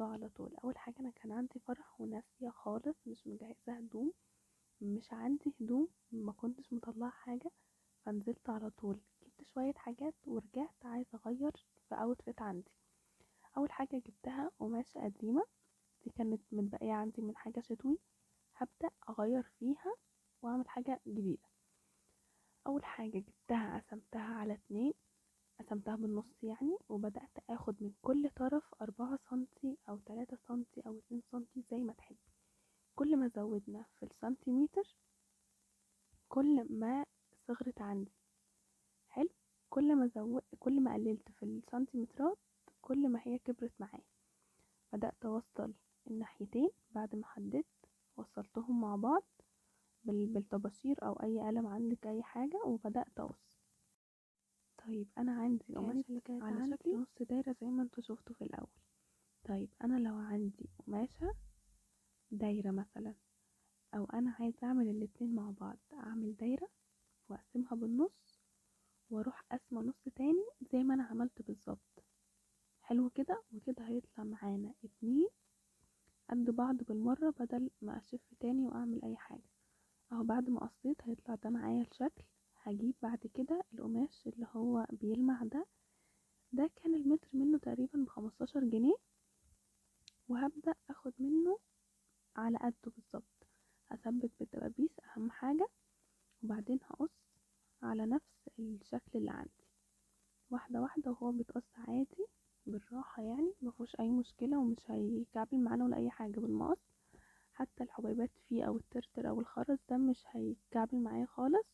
على طول. اول حاجه انا كان عندي فرح وناسيه خالص، مش مجهزه هدوم، مش عندي هدوم، ما كنتش مطلعه حاجه. فنزلت على طول جبت شويه حاجات ورجعت عايزه اغير في اوتفيت عندي. اول حاجه جبتها قماشه قديمه، دي كانت متبقيه عندي من حاجه شتوي، هبدا اغير فيها واعمل حاجه جديده. اول حاجه جبتها قسمتها على اتنين، قسمتها بالنص يعني، وبدأت اخد من كل طرف 4 سنتي او 3 سنتي او 2 سنتي زي ما تحب. كل ما زودنا في السنتيمتر كل ما صغرت عندي. حلو. كل ما قللت في السنتيمترات كل ما هي كبرت معايا. بدأت اوصل الناحيتين بعد ما حددت، وصلتهم مع بعض بالطباشير او اي قلم عندك اي حاجة، وبدأت اقص. طيب انا عندي القماشة اللي كانت على شكل نص دايرة زي ما انتوا شفتوا في الاول. طيب انا لو عندي قماشة دايرة مثلا، او انا عايزة اعمل الاتنين مع بعض، اعمل دايرة واقسمها بالنص واروح قسمة نص تاني زي ما انا عملت بالظبط. حلو كده، وكده هيطلع معانا اتنين قد بعض بالمرة بدل ما اشف تاني واعمل اي حاجة. اهو بعد ما قصيت هيطلع ده معايا الشكل. هجيب بعد كده القماش اللي هو بيلمع ده، ده كان المتر منه تقريبا ب15 جنيه، وهبدأ اخد منه على قده بالظبط. هثبت بالدبابيس اهم حاجة، وبعدين هقص على نفس الشكل اللي عندي واحدة واحدة، وهو بيتقص عادي بالراحة يعني مفيهوش اي مشكلة، ومش هيكعبل معانا ولا اي حاجة بالمقص. حتى الحبيبات فيه او الترتر او الخرز ده مش هيكعبل معايا خالص،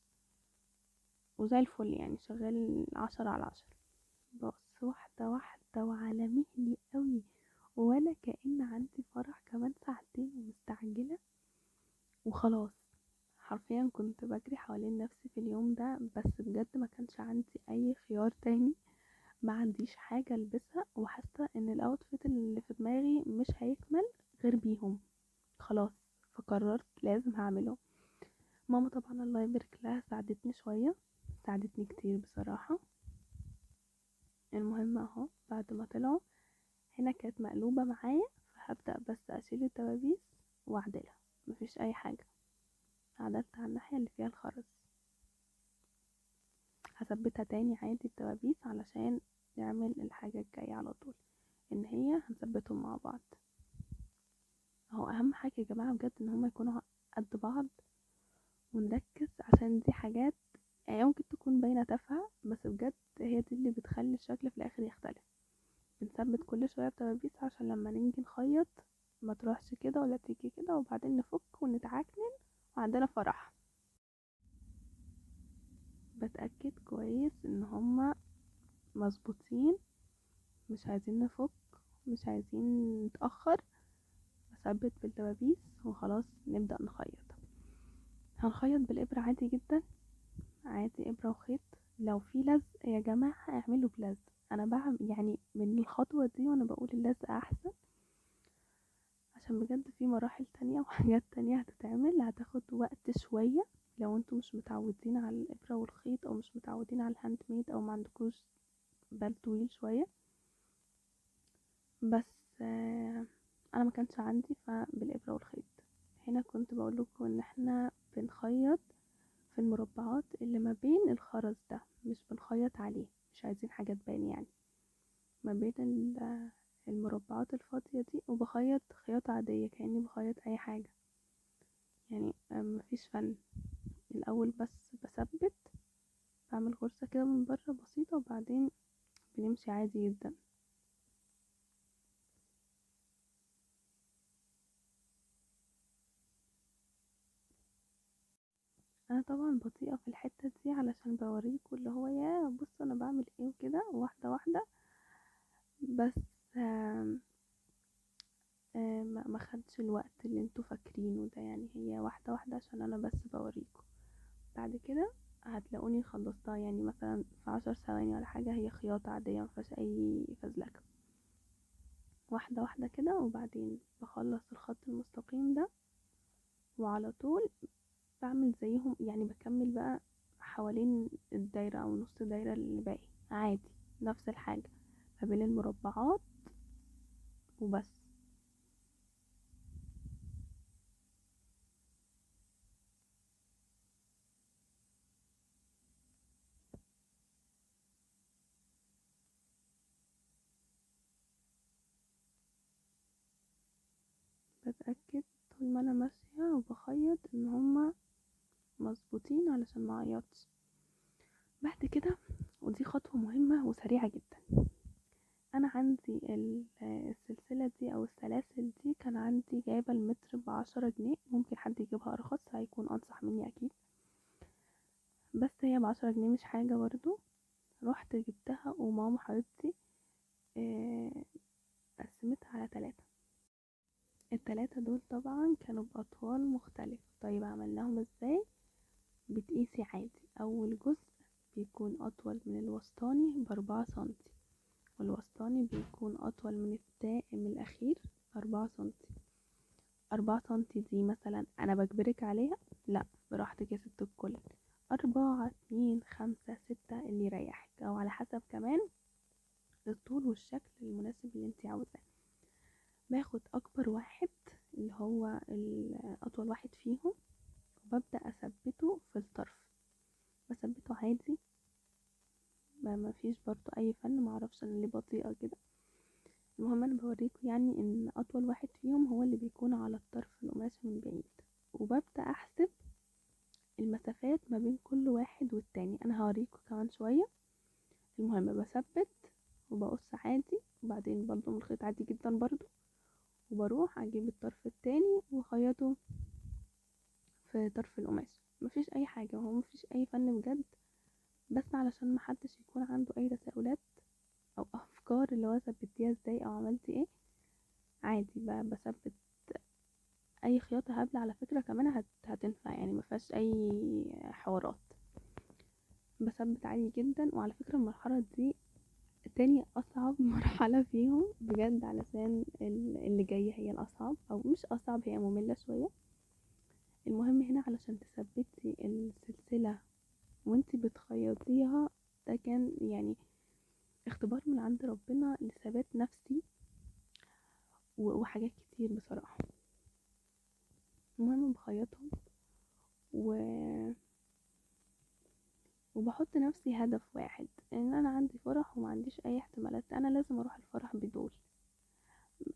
وزي الفل يعني شغال 10/10. بقص واحدة واحدة وعلى مهلي قوي، ولا كأن عندي فرح كمان ساعتين ومستعجلة وخلاص. حرفيا كنت بجري حوالين نفسي في اليوم ده، بس بجد ما كانش عندي اي خيار تاني. ما عنديش حاجة البسها، وحاسة ان الاوتفيت اللي في دماغي مش هيكمل غير بيهم. خلاص، فقررت لازم هعمله. ماما طبعا الله يبارك لها ساعدتني شوية، ساعدتني كتير بصراحة. المهم اهو بعد ما طلعوا، هنا كانت مقلوبة معايا، فهبدأ بس اشيل الدبابيس واعدلها. مفيش اي حاجة، عدلت على الناحية اللي فيها الخرز. هثبتها تاني عادي بدبابيس علشان نعمل الحاجة الجاية على طول، ان هي هنثبتهم مع بعض. اهو اهم حاجة يا جماعة بجد ان هما يكونوا قد بعض، ونركز عشان دي حاجات يعني ممكن تكون باينة تافهة، بس بجد هي دي اللي بتخلي الشكل في الاخر يختلف. بنثبت كل شوية بدبابيس عشان لما نيجي نخيط ما تروحش كده ولا تيجي كده، وبعدين نفك ونتعكنن وعندنا فرح. بتأكد كويس ان هما مظبوطين، مش عايزين نفك، مش عايزين نتأخر. بثبت بالدبابيس وخلاص نبدأ نخيط. هنخيط بالإبرة عادي جدا، عادي إبرة وخيط. لو في لزق يا جماعة اعملوا بلزق. أنا بعمل يعني من الخطوة دي وأنا بقول اللزق أحسن، عشان بجد في مراحل تانية وحاجات تانية هتتعمل هتاخد وقت شوية. لو انتوا مش متعودين على الإبرة والخيط، أو مش متعودين على الهاند ميد، أو ما عندكوش بال طويل شوية. بس انا ما كانش عندي، فبالإبرة والخيط. هنا كنت بقول لكم ان احنا بنخيط في المربعات اللي ما بين الخرز ده، مش بنخيط عليه، مش عايزين حاجة تبان يعني. ما بين المربعات الفاضية دي، وبخيط خياطة عادية كأني بخيط اي حاجة يعني. مفيش فن. الاول بس بثبت، بعمل غرزة كده من بره بسيطة، وبعدين بنمشي عادي جدا. انا طبعا بطيئة في الحتة دي علشان بوريكم اللي هو يا بص انا بعمل ايه وكده واحدة واحدة. بس آم، ما خدش الوقت اللي انتوا فاكرينه ده يعني، هي واحدة واحدة عشان انا بس بوريكم. بعد كده هتلاقوني خلصتها يعني مثلا في 10 ثواني ولا حاجة. هي خياطة عادية مفيهاش اي فزلكة. واحدة واحدة كده، وبعدين بخلص الخط المستقيم ده، وعلى طول بعمل زيهم يعني، بكمل بقى حوالين الدايرة او نص دايرة اللي باقي عادي. نفس الحاجة ما بين المربعات وبس. بتأكد طول ما انا ماشية وبخيط ان هما مظبوطين علشان معيطش. بعد كده، ودي خطوة مهمة وسريعة جدا، انا عندي السلسلة دي او السلاسل دي كان عندي جايبة المتر ب10 جنيه، ممكن حد يجيبها ارخص هيكون انصح مني اكيد، بس هي ب10 جنيه مش حاجة برضو. رحت جبتها وماما حبيبتي قسمتها على 3. ال3 دول طبعا كانوا بأطوال مختلفة. طيب عملناهم ازاي؟ بتقيسي عادي، اول جزء بيكون اطول من الوسطاني ب4 سنتي، والوسطاني بيكون اطول من الاخير 4 سنتي. 4 سنتي دي مثلا انا بجبرك عليها؟ لا، براحتك يا ست الكل، 4 2 5 6 اللي يريحك، او على حسب كمان الطول والشكل المناسب اللي انتي عاوزاه. باخد اكبر واحد اللي هو اطول واحد فيهم، وببدأ اثبته في الطرف، بثبته عادي، ما فيش برضو اي فن، معرفش انا ليه بطيئة كده. المهم انا بوريكم يعني ان اطول واحد فيهم هو اللي بيكون على الطرف القماش من بعيد، وببدأ احسب المسافات ما بين كل واحد والتاني، انا هوريكم كمان شوية. المهم بثبت وبقص عادي، وبعدين بلضم الخيط عادي جدا برضو، وبروح اجيب الطرف التاني واخيطه في طرف القماش. مفيش اي حاجة، وهو مفيش اي فن بجد، بس علشان محدش يكون عنده اي تساؤلات او افكار اللي هو ثبتيها ازاي او عملتي ايه. عادي بثبت اي خياطة هبلة على فكرة كمان هتنفع، يعني مفيهاش اي حوارات. بثبت عادي جدا، وعلى فكرة المرحلة دي تاني اصعب مرحلة فيهم بجد، علشان اللي جاية هي الاصعب، او مش اصعب، هي مملة شوية. المهم هنا علشان تثبتي السلسلة وانتي بتخيطيها، ده كان يعني اختبار من عند ربنا لثبات نفسي وحاجات كتير بصراحة. المهم بخيطهم و... وبحط نفسي هدف واحد، ان انا عندي فرح وما عنديش اي احتمالات، انا لازم اروح الفرح بدول،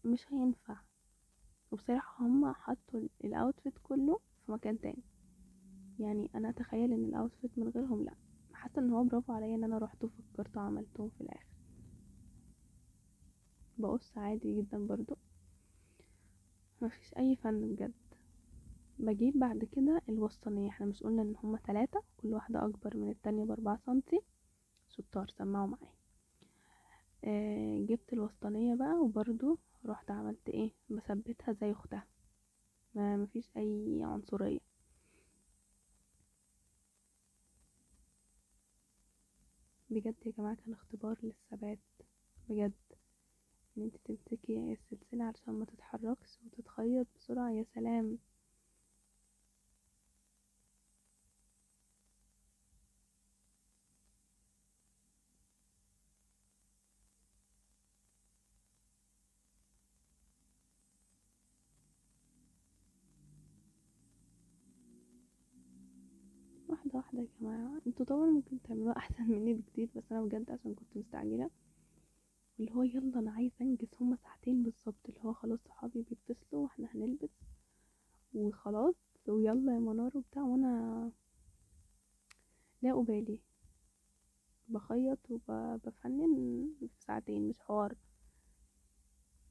مش هينفع. وبصراحة هما حطوا الاوتفيت كله في مكان تاني، يعني انا اتخيل ان الاوتفيت من غيرهم لا. حاسه ان هو برافو عليا ان انا رحت وفكرت وعملتهم في الاخر. بقص عادي جدا برضو، مفيش اي فن بجد. بجيب بعد كده الوسطانية، احنا مش قلنا ان هما 3 كل واحدة اكبر من التانية ب4 سنتي؟ شطار، سمعوا معايا. جبت الوسطانية بقى، وبرضو رحت عملت ايه، بثبتها زي اختها، ما مفيش اي عنصرية. بجد يا جماعة كان اختبار للثبات بجد، ان انت تمسكي السلسلة علشان ما تتحركش وتتخيط بسرعة، يا سلام. واحدة واحدة يا جماعة، انتوا طبعا ممكن تعملوها احسن مني بكتير، بس انا بجد عشان كنت مستعجلة، اللي هو يلا انا عايزة انجز، هما ساعتين بالظبط، اللي هو خلاص صحابي بيتصلوا واحنا هنلبس وخلاص، ويلا يا منار وبتاع، وانا لا أبالي، بخيط وبفنن في ساعتين، مش حوار.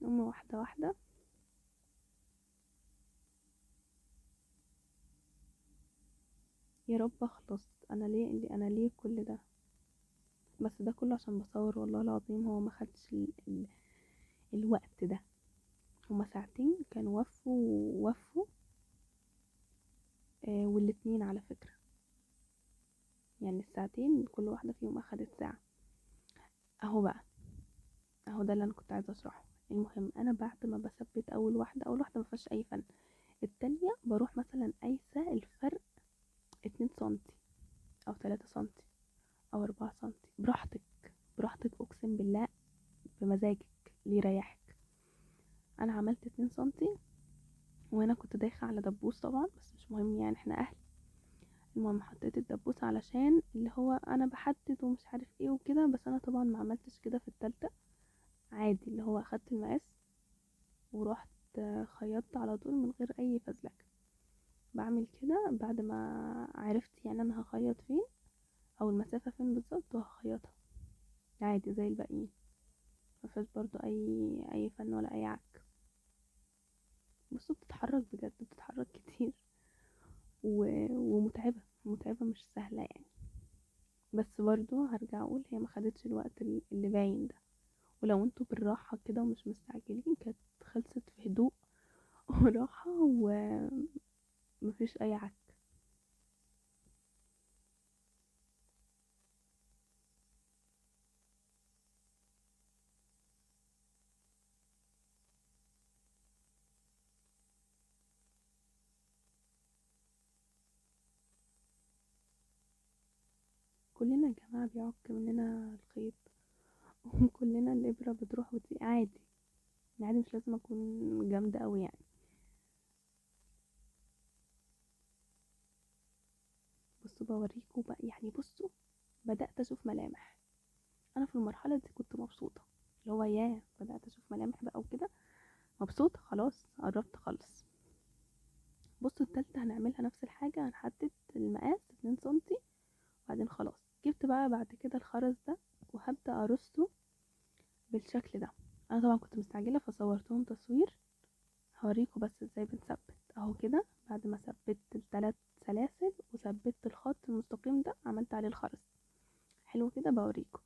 هما واحدة واحدة. يا رب اخلص، انا ليه كل ده؟ بس ده كله عشان بصور، والله العظيم هو ما خدش الوقت ده، هما ساعتين كانوا وفوا. والاتنين على فكرة، يعني الساعتين كل واحدة فيهم اخدت ساعة. اهو بقى، اهو ده اللي انا كنت عايزة اشرحه. المهم انا بعد ما بثبت اول واحدة مفيهاش اي فن، التانية بروح مثلا قايسة الفرق 2 سنتي او 3 سنتي او 4 سنتي، براحتك، براحتك اقسم بالله، بمزاجك اللي يريحك. انا عملت 2 سنتي، وانا كنت دايخة على دبوس طبعا، بس مش مهم يعني احنا اهل. المهم حطيت الدبوس علشان اللي هو انا بحدد ومش عارف ايه وكده، بس انا طبعا ما عملتش كده في التالتة، عادي اللي هو اخدت المقاس ورحت خيطت على طول من غير اي فزلكه. بعمل كده بعد ما عرفت يعني انا هخيط فين او المسافه فين بالظبط، وهخيطها عادي زي الباقيين، مفيهاش برضو اي فن ولا اي عك. بصوا بتتحرك بجد، بتتحرك كتير ومتعبه، متعبه مش سهله يعني. بس برضو هرجع اقول هي ما خدتش الوقت اللي باين ده، ولو انتوا بالراحه كده ومش مستعجلين كانت خلصت في هدوء وراحه ومفيش اي عك. كلنا يا جماعه بيعك مننا الخيط وكلنا الابره بتروح وتيجي عادي، يعني مش لازم اكون جامده قوي يعني. بصوا بوريكم بقى يعني، بصوا بدات اشوف ملامح. انا في المرحله دي كنت مبسوطه، اللي هو ياه بدات اشوف ملامح بقى وكده، مبسوطه خلاص قربت اخلص. بصوا التالتة هنعملها نفس الحاجه، هنحدد المقاس 2 سنتي، وبعدين خلاص جبت بقى بعد كده الخرز ده وهبدا ارصه بالشكل ده. انا طبعا كنت مستعجله فصورتهم تصوير، هوريكم بس ازاي بنثبت اهو كده. بعد ما ثبت الثلاث سلاسل وثبت الخط المستقيم ده عملت عليه الخرز حلو كده. بوريكم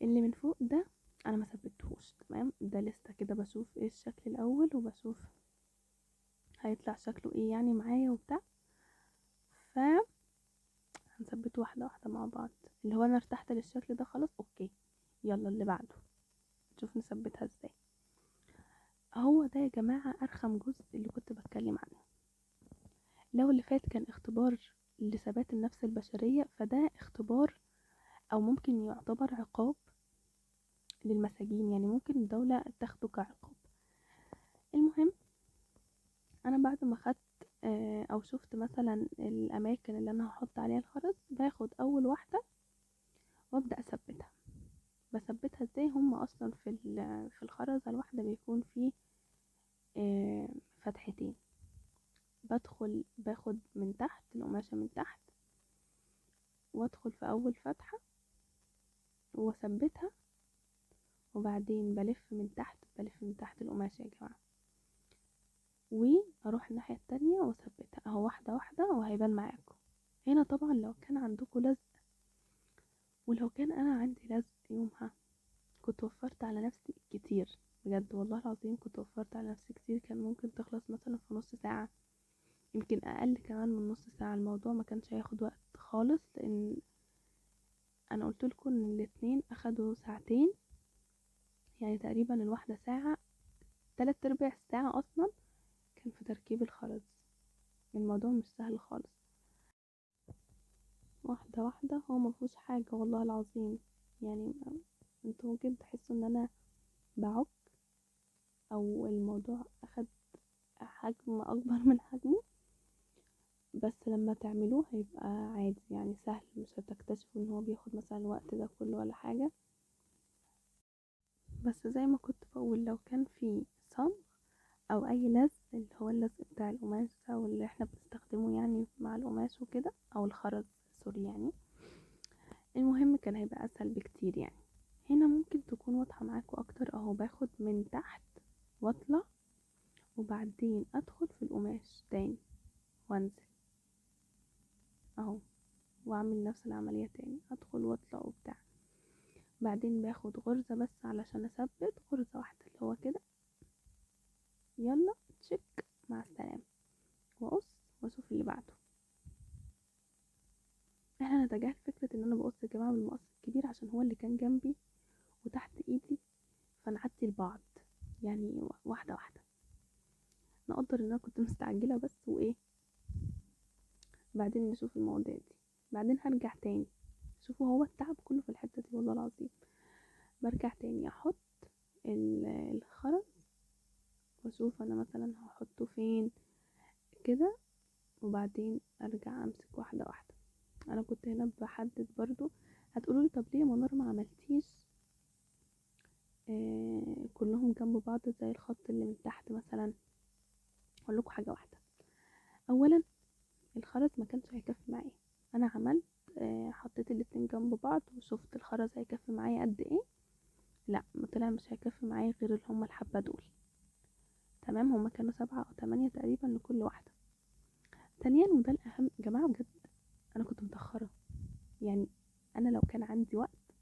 اللي من فوق ده انا ما ثبتهوش تمام، ده لسه كده بشوف ايه الشكل الاول وبشوف هيطلع شكله ايه يعني معايا وبتاع. ف هنثبته واحده واحده مع بعض. اللي هو انا ارتحت للشكل ده خلاص اوكي، يلا اللي بعده نشوف نثبتها ازاي. هو ده يا جماعه ارخم جزء اللي كنت بتكلم عنه. لو اللي فات كان اختبار لثبات النفس البشريه، فده اختبار او ممكن يعتبر عقاب للمساجين، يعني ممكن الدوله تاخده كعقاب. المهم انا بعد ما خدت او شفت مثلا الاماكن اللي انا هحط عليها الخرز، باخد اول واحده وابدا اثبتها. بثبتها ازاي؟ هم اصلا في الخرزه الواحده بيكون فيه آه، فتحتين. بدخل باخد من تحت القماشه من تحت، وادخل في اول فتحه واثبتها، وبعدين بلف من تحت القماشه يا جماعه، واروح الناحيه التانية واثبتها اهو واحده واحده وهيبان معاكم. هنا طبعا لو كان عندكم لزق، ولو كان انا عندي لزق يومها، كنت وفرت على نفسي كتير بجد والله العظيم. كنت وفرت على نفسي كتير، كان ممكن تخلص مثلا في نص ساعة، يمكن اقل كمان من نص ساعة. الموضوع ما كانش هياخد وقت خالص، لان انا قلت لكم ان الاتنين اخدوا ساعتين، يعني تقريبا الواحدة ساعة. 3/4 الساعة اصلا كان في تركيب الخرز. الموضوع مش سهل خالص. واحدة واحدة، هو مفهوش حاجة والله العظيم يعني. انتوا ممكن تحسوا ان انا بعك او الموضوع اخد حجم اكبر من حجمه، بس لما تعملوه هيبقى عادي يعني سهل، مش هتكتشفوا ان هو بياخد مثلا الوقت ده كله ولا حاجة. بس زي ما كنت بقول، لو كان في صمغ او اي لزق، اللي هو اللزق بتاع القماش او اللي احنا بنستخدمه يعني مع القماش وكده، او الخرز سوري يعني، المهم كان هيبقى اسهل بكتير يعني. هنا ممكن تكون واضحة معاكم اكتر اهو. باخد من تحت واطلع، وبعدين ادخل في القماش تاني وانزل اهو، واعمل نفس العملية تاني، ادخل واطلع وبتاع. بعدين باخد غرزة بس علشان اثبت، غرزة واحدة اللي هو كده، يلا تشك مع السلامة، واقص واشوف اللي بعده. احنا نتجاهل فكرة ان انا بقص يا جماعة بالمقص الكبير عشان هو اللي كان جنبي وتحت ايدي، فنعدي لبعض يعني واحدة واحدة. نقدر ان انا كنت مستعجلة بس وايه، بعدين نشوف المواضيع دي. بعدين هرجع تاني، شوفوا هو التعب كله في الحتة دي والله العظيم. برجع تاني احط الخرز، واشوف انا مثلا هحطه فين كده، وبعدين ارجع امسك واحدة واحدة. انا كنت هنا بحدد برضو. هتقولولي طب ليه يا منار ما عملتيش كلهم جنب بعض زي الخط اللي من تحت مثلا؟ الخرز هيكفي معايا قد ايه. لا، طلع مش هيكفي معايا غير اللي هما الحبة دول. تمام، هما كانوا 7 أو 8 تقريبا لكل واحدة. ثانيا وده الأهم يا جماعة بجد، أنا كنت متأخرة. يعني أنا لو كان عندي وقت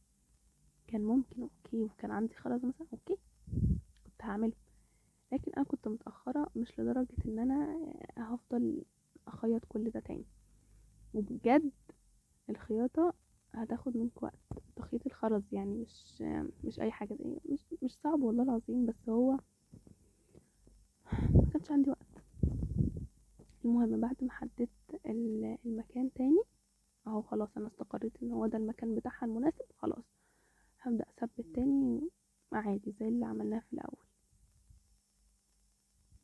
كان ممكن اوكي، وكان عندي خرز مثلا اوكي كنت هعمله، لكن انا كنت متأخرة مش لدرجة ان انا هفضل اخيط كل ده تاني. وبجد الخياطة هتاخد منك وقت، تخيط الخرز يعني مش اي حاجة، زي مش صعب والله العظيم، بس هو ما كانش عندي وقت. المهم بعد ما حددت المكان تاني، اهو خلاص انا استقريت ان هو ده المكان بتاعها المناسب، خلاص هبدأ اثبت تاني عادي زي اللي عملناه في الاول.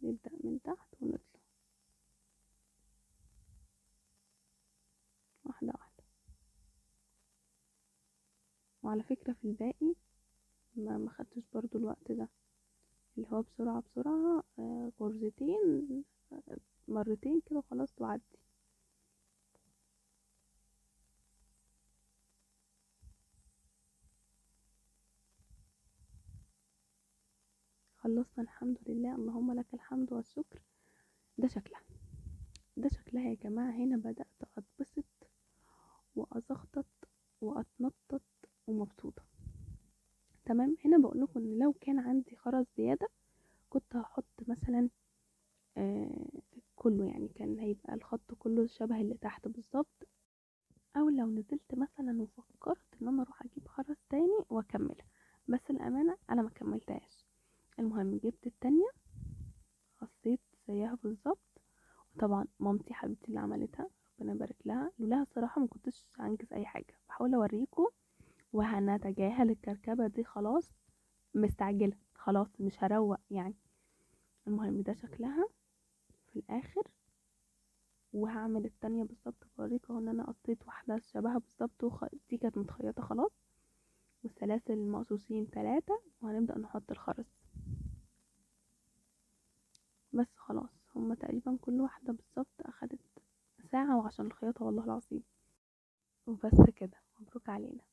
نبدأ من تحت ونطلع واحدة واحدة. وعلى فكرة في الباقي ما خدتش برضو الوقت ده، اللي هو بسرعة بسرعة، غرزتين، مرتين كده خلاص وعدي. خلصنا الحمد لله، اللهم لك الحمد والشكر. ده شكلها، ده شكلها يا جماعة. هنا بدأت أتبسط وأزخطط وأتنطط ومبسوطة. تمام، هنا بقولكم إن لو كان عندي خرز زيادة كنت هحط مثلا آه كله، يعني كان هيبقى الخط كله شبه اللي تحت بالظبط. او لو نزلت مثلا وفكرت ان انا اروح اجيب خرز تاني واكملها، بس الامانه انا ما كملتهاش. المهم جبت التانية، قصيت زيها بالظبط. وطبعا مامتي حبيبتي اللي عملتها، ربنا يبارك لها، لولاها الصراحه ما كنتش هنجز اي حاجه. بحاول اوريكم وهنتجاهل الكركبه دي خلاص، مستعجله خلاص مش هروق يعني. المهم ده شكلها في الاخر. وهعمل التانية بالظبط، بوريكم اهو ان انا قصيت واحده شبهها بالظبط دي كانت متخيطه خلاص، والسلاسل المقصوصين 3، وهنبدأ نحط الخرز. بس خلاص هما تقريبا كل واحدة بالظبط أخدت ساعة، وعشان الخياطة والله العظيم. وبس كده، مبروك علينا.